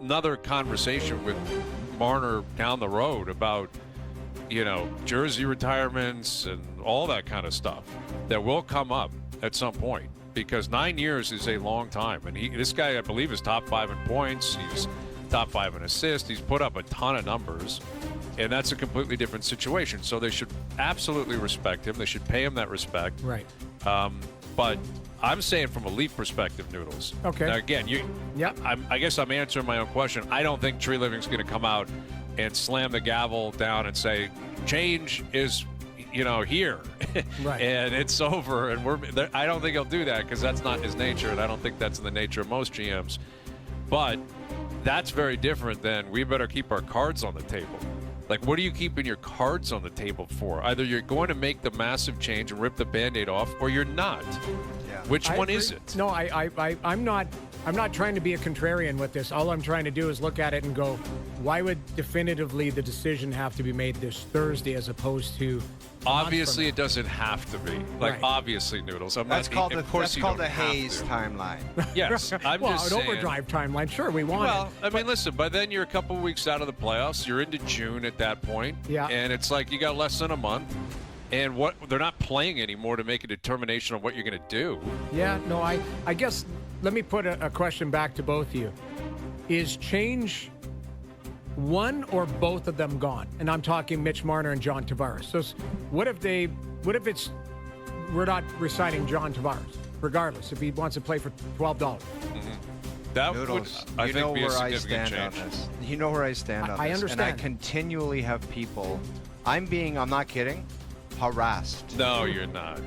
another conversation with Marner down the road about, jersey retirements and all that kind of stuff that will come up at some point, because 9 years is a long time. And this guy, I believe, is top 5 in points. He's top 5 in assists. He's put up a ton of numbers, and that's a completely different situation. So they should absolutely respect him. They should pay him that respect. Right. But I'm saying from a Leaf perspective, Noodles. Okay. Now, again, I guess I'm answering my own question. I don't think Tree Living's going to come out and slam the gavel down and say, change is, here. Right. And it's over. And I don't think he'll do that, because that's not his nature, and I don't think that's in the nature of most GMs. But that's very different than we better keep our cards on the table. Like, what are you keeping your cards on the table for? Either you're going to make the massive change and rip the Band-Aid off, or you're not. Yeah. Which one is it? No, I'm not trying to be a contrarian with this. All I'm trying to do is look at it and go, why would definitively the decision have to be made this Thursday as opposed to Obviously, it doesn't have to be. Like, right. Obviously, Noodles. That's called the Hayes timeline. Yes, I'm just saying. An overdrive timeline. Sure, we want it. Well, I mean, listen, by then you're a couple weeks out of the playoffs. You're into June at that point. Yeah. And it's like you got less than a month. And they're not playing anymore to make a determination on what you're going to do. Yeah, no, I guess, let me put a question back to both of you. Is change one or both of them gone? And I'm talking Mitch Marner and John Tavares. So what if we're not resigning John Tavares, regardless, if he wants to play for $12? Mm-hmm. That Noodles, would, I think, be a significant change. On this. You know where I stand on this. I understand. And I continually have people, I'm not kidding, harassed. No, you're not.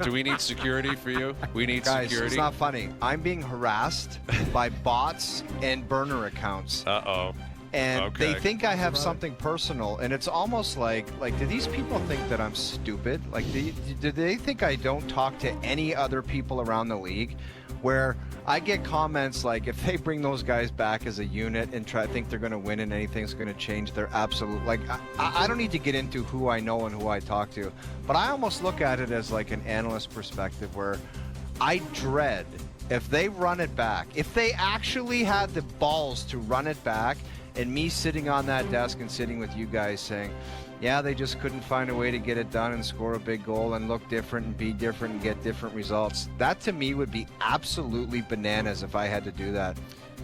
Do we need security for you? We need Guys, security. It's not funny. I'm being harassed by bots and burner accounts. Uh-oh. And they think I have something personal, and it's almost like do these people think that I'm stupid? Like, do they think I don't talk to any other people around the league? Where I get comments like, if they bring those guys back as a unit and think they're going to win and anything's going to change, they're absolute. Like, I don't need to get into who I know and who I talk to, but I almost look at it as like an analyst perspective, where I dread if they run it back, if they actually had the balls to run it back. And me sitting on that desk and sitting with you guys saying, yeah, they just couldn't find a way to get it done and score a big goal and look different and be different and get different results. That to me would be absolutely bananas if I had to do that.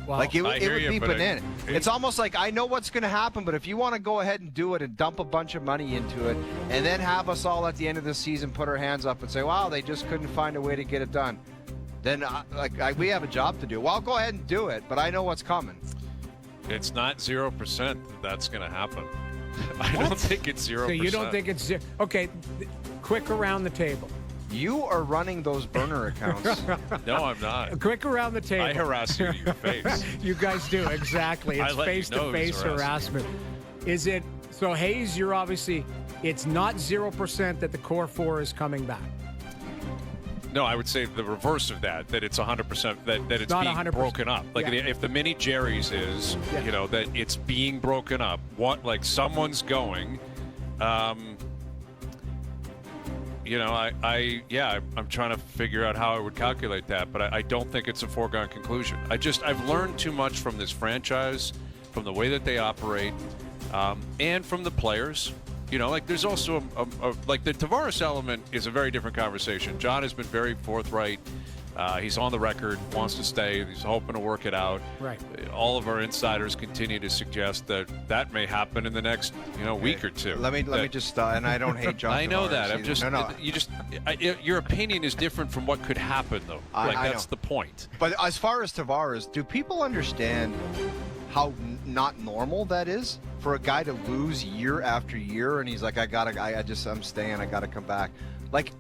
Well, like it would be bananas. It's almost like I know what's going to happen, but if you want to go ahead and do it and dump a bunch of money into it and then have us all at the end of the season put our hands up and say, wow, they just couldn't find a way to get it done, then we have a job to do. Well, I'll go ahead and do it, but I know what's coming. It's not 0% that's going to happen. I don't think it's 0%. So you don't think it's zero? Okay, quick around the table. You are running those burner accounts. No, I'm not. Quick around the table. I harass you to your face. You guys do, exactly. It's face-to-face harassment. Is it, so Hayes, you're obviously, it's not 0% that the core four is coming back. No, I would say the reverse of that it's 100%, that it's being 100%. broken up. Like, if the mini Jerry's is, that it's being broken up. Like someone's going, I'm trying to figure out how I would calculate that, but I don't think it's a foregone conclusion. I've learned too much from this franchise, from the way that they operate, and from the players. There's also like the Tavares element is a very different conversation. John has been very forthright. He's on the record, wants to stay. He's hoping to work it out. Right. All of our insiders continue to suggest that may happen in the next, week or two. Let me just, and I don't hate John. I know Tavares that. either. Your opinion is different from what could happen, though. That's the point. But as far as Tavares, do people understand how not normal that is for a guy to lose year after year? And he's like, I'm staying. I got to come back. Like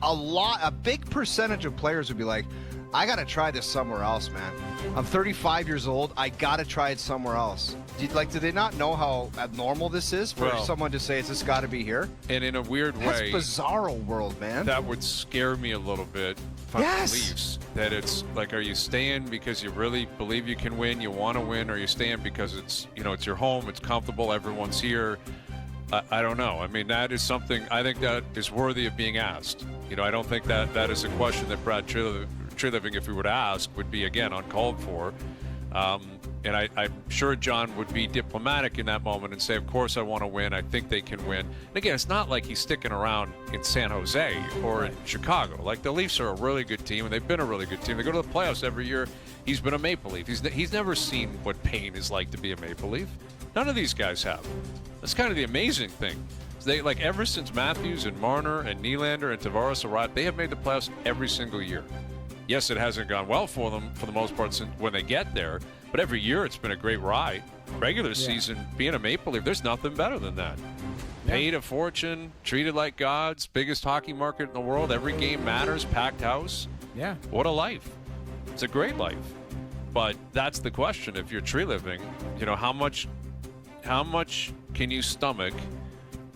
a big percentage of players would be like, I got to try this somewhere else, man. I'm 35 years old. I got to try it somewhere else. Do they not know how abnormal this is for someone to say it's just got to be here? And in a weird way, that's bizarro world, man. That would scare me a little bit. Leafs, that it's like, are you staying because you really believe you can win, you want to win, or are you staying because it's it's your home, it's comfortable, everyone's here? I don't know. I mean, that is something I think that is worthy of being asked. I don't think that is a question that Brad Treliving, if we were to ask, would be, again, uncalled for. And And I'm sure John would be diplomatic in that moment and say, of course I want to win. I think they can win. And again, it's not like he's sticking around in San Jose or in Chicago. Like, the Leafs are a really good team, and they've been a really good team. They go to the playoffs every year. He's been a Maple Leaf. He's never seen what pain is like to be a Maple Leaf. None of these guys have. That's kind of the amazing thing. They, like, ever since Matthews and Marner and Nylander and Tavares arrived, they have made the playoffs every single year. Yes, it hasn't gone well for them for the most part since when they get there, but every year it's been a great ride. Regular season, being a Maple Leaf, there's nothing better than that. Paid a fortune, treated like gods, biggest hockey market in the world. Every game matters, packed house. Yeah. What a life. It's a great life. But that's the question. If you're tree living, how much can you stomach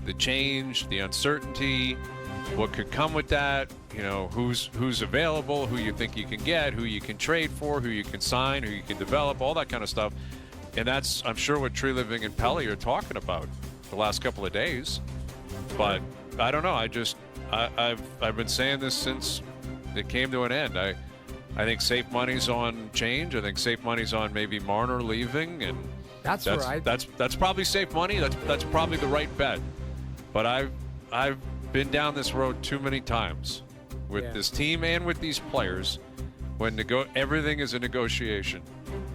the change, the uncertainty, what could come with that? Who's available, who you think you can get, who you can trade for, who you can sign, who you can develop, all that kind of stuff. And that's, I'm sure, what Tree Living and Pelly are talking about the last couple of days. But I don't know. I've been saying this since it came to an end. I think safe money's on change. I think safe money's on maybe Marner leaving, and that's probably safe money. That's probably the right bet. But I've been down this road too many times with this team and with these players when everything is a negotiation.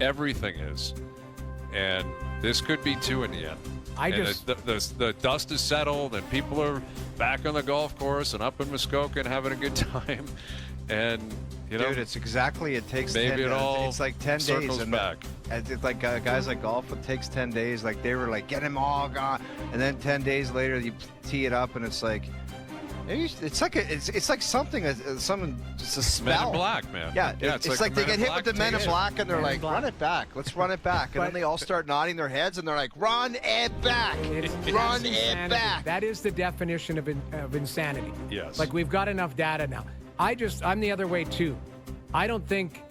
Everything is. And this could be two in the end. The dust is settled and people are back on the golf course and up in Muskoka and having a good time. And, dude, it's exactly, it takes maybe 10 it all it's like 10 circles days. back. It's like guys like golf, it takes 10 days. Like, they were like, get him all gone. And then 10 days later, you tee it up and it's like, it's like something, it's a spell. Men in Black, man. Yeah, it's like they get hit with the Men in Black and they're like, run it back. Let's run it back. And then they all start nodding their heads and they're like, run it back. Run it back. That is the definition of insanity. Yes. Like, we've got enough data now. I'm the other way too. I don't think,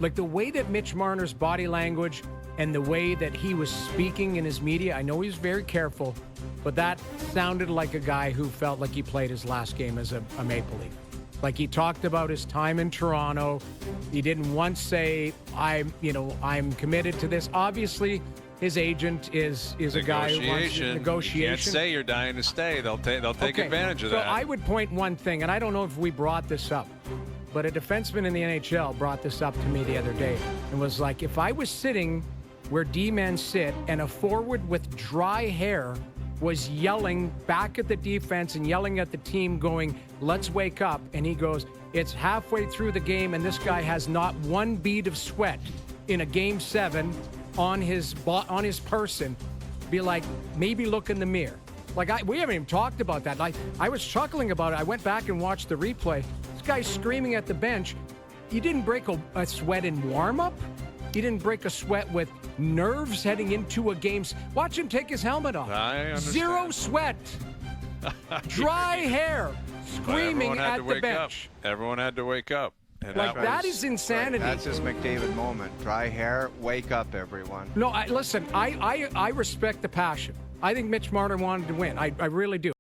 like, the way that Mitch Marner's body language and the way that he was speaking in his media, I know he was very careful, but that sounded like a guy who felt like he played his last game as a Maple Leaf. Like, he talked about his time in Toronto. He didn't once say, I'm committed to this. Obviously, his agent is a guy who wants to negotiation. You can't say you're dying to stay. They'll take advantage of that. So I would point one thing, and I don't know if we brought this up, but a defenseman in the NHL brought this up to me the other day and was like, if I was sitting where D-men sit and a forward with dry hair was yelling back at the defense and yelling at the team going, let's wake up, and he goes, it's halfway through the game and this guy has not one bead of sweat in a Game 7 on his person, be like, maybe look in the mirror. Like, we haven't even talked about that. Like, I was chuckling about it. I went back and watched the replay. This guy's screaming at the bench. He didn't break a sweat in warm-up. He didn't break a sweat with nerves heading into a game. Watch him take his helmet off. I understand. Zero sweat. Dry hair. Screaming at the bench. Everyone had to wake up. And that is insanity. That's his McDavid moment. Dry hair, wake up, everyone. No, listen, I respect the passion. I think Mitch Marner wanted to win. I really do.